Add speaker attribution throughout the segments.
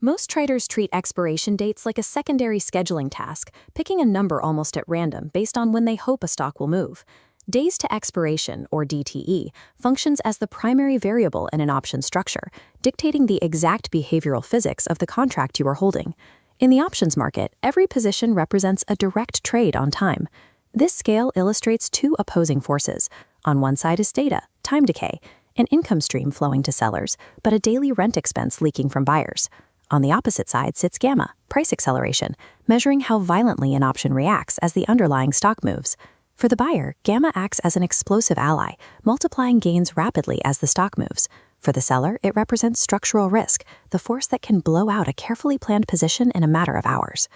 Speaker 1: Most traders treat expiration dates like a secondary scheduling task, picking a number almost at random based on when they hope a stock will move. Days to expiration, or DTE, functions as the primary variable in an option structure, dictating the exact behavioral physics of the contract you are holding. In the options market, every position represents a direct trade on time. This scale illustrates two opposing forces. On one side is theta, time decay, an income stream flowing to sellers, but a daily rent expense leaking from buyers. On the opposite side sits gamma, price acceleration, measuring how violently an option reacts as the underlying stock moves. For the buyer, gamma acts as an explosive ally, multiplying gains rapidly as the stock moves. For the seller, it represents structural risk, the force that can blow out a carefully planned position in a matter of hours.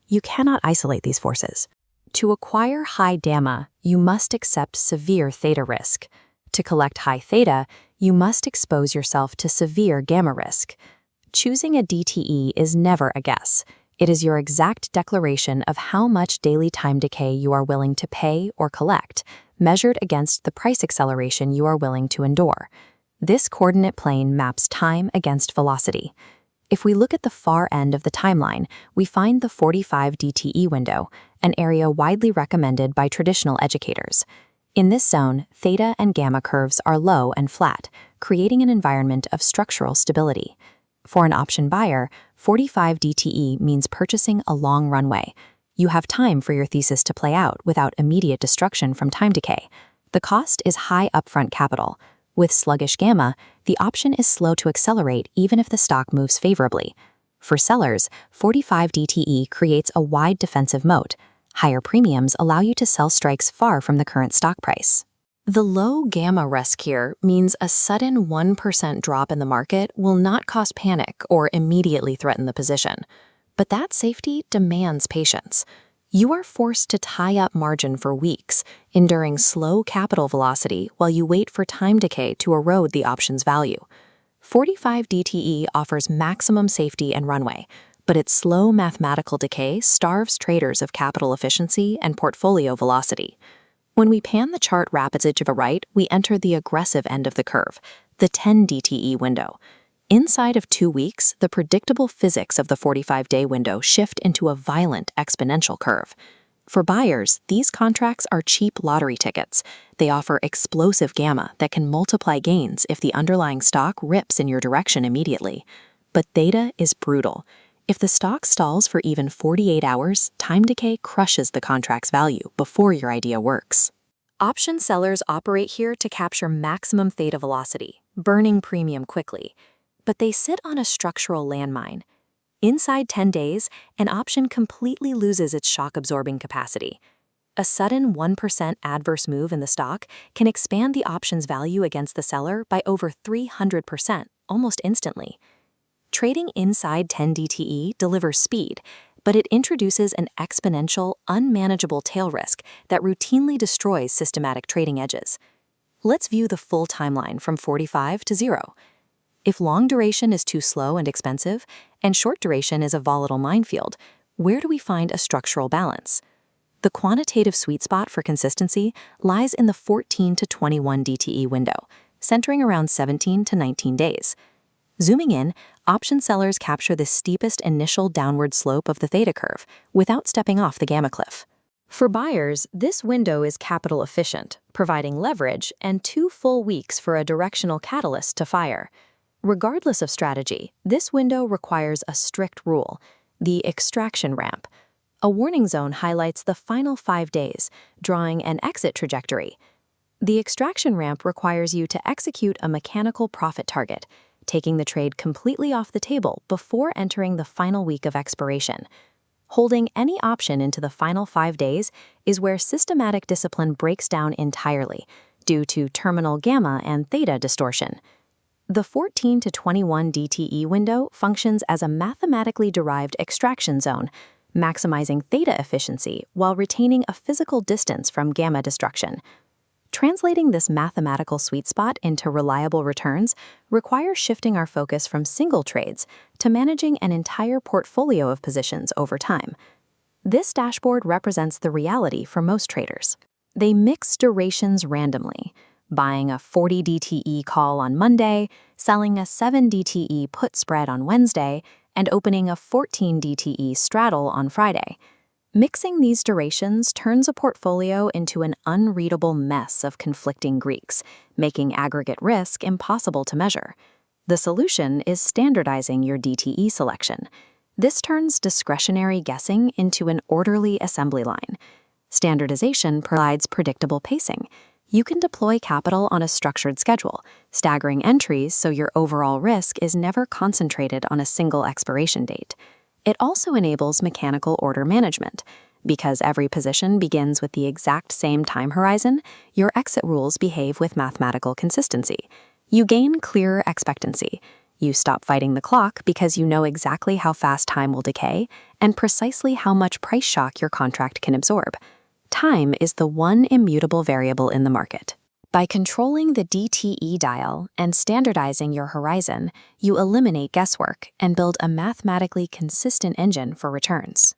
Speaker 1: You cannot isolate these forces. To acquire high gamma, you must accept severe theta risk. To collect high theta, you must expose yourself to severe gamma risk. Choosing a DTE is never a guess. It is your exact declaration of how much daily time decay you are willing to pay or collect, measured against the price acceleration you are willing to endure. This coordinate plane maps time against velocity. If we look at the far end of the timeline, we find the 45 DTE window, an area widely recommended by traditional educators. In this zone, theta and gamma curves are low and flat, creating an environment of structural stability. For an option buyer, 45 DTE means purchasing a long runway. You have time for your thesis to play out without immediate destruction from time decay. The cost is high upfront capital. With sluggish gamma, the option is slow to accelerate even if the stock moves favorably. For sellers, 45 DTE creates a wide defensive moat. Higher premiums allow you to sell strikes far from the current stock price. The low gamma risk here means a sudden 1% drop in the market will not cause panic or immediately threaten the position. But that safety demands patience. You are forced to tie up margin for weeks, enduring slow capital velocity while you wait for time decay to erode the option's value. 45 DTE offers maximum safety and runway, but its slow mathematical decay starves traders of capital efficiency and portfolio velocity. When we pan the chart rapidly to the right, we enter the aggressive end of the curve, the 10 DTE window. Inside of 2 weeks, the predictable physics of the 45-day window shift into a violent exponential curve. For buyers, these contracts are cheap lottery tickets. They offer explosive gamma that can multiply gains if the underlying stock rips in your direction immediately. But theta is brutal. If the stock stalls for even 48 hours, time decay crushes the contract's value before your idea works. Option sellers operate here to capture maximum theta velocity, burning premium quickly. But they sit on a structural landmine. Inside 10 days, an option completely loses its shock-absorbing capacity. A sudden 1% adverse move in the stock can expand the option's value against the seller by over 300%, almost instantly. Trading inside 10 DTE delivers speed, but it introduces an exponential, unmanageable tail risk that routinely destroys systematic trading edges. Let's view the full timeline from 45 to 0. If long duration is too slow and expensive, and short duration is a volatile minefield, where do we find a structural balance? The quantitative sweet spot for consistency lies in the 14 to 21 DTE window, centering around 17 to 19 days. Zooming in, option sellers capture the steepest initial downward slope of the theta curve without stepping off the gamma cliff. For buyers, this window is capital efficient, providing leverage and 2 full weeks for a directional catalyst to fire. Regardless of strategy, this window requires a strict rule, the extraction ramp. A warning zone highlights the final 5 days, drawing an exit trajectory. The extraction ramp requires you to execute a mechanical profit target, taking the trade completely off the table before entering the final week of expiration. Holding any option into the final 5 days is where systematic discipline breaks down entirely, due to terminal gamma and theta distortion. The 14 to 21 DTE window functions as a mathematically derived extraction zone, maximizing theta efficiency while retaining a physical distance from gamma destruction. Translating this mathematical sweet spot into reliable returns requires shifting our focus from single trades to managing an entire portfolio of positions over time. This dashboard represents the reality for most traders. They mix durations randomly, buying a 40 DTE call on Monday, selling a 7 DTE put spread on Wednesday, and opening a 14 DTE straddle on Friday. Mixing these durations turns a portfolio into an unreadable mess of conflicting Greeks, making aggregate risk impossible to measure. The solution is standardizing your DTE selection. This turns discretionary guessing into an orderly assembly line. Standardization provides predictable pacing. You can deploy capital on a structured schedule, staggering entries so your overall risk is never concentrated on a single expiration date. It also enables mechanical order management. Because every position begins with the exact same time horizon, your exit rules behave with mathematical consistency. You gain clearer expectancy. You stop fighting the clock because you know exactly how fast time will decay and precisely how much price shock your contract can absorb. Time is the one immutable variable in the market. By controlling the DTE dial and standardizing your horizon, you eliminate guesswork and build a mathematically consistent engine for returns.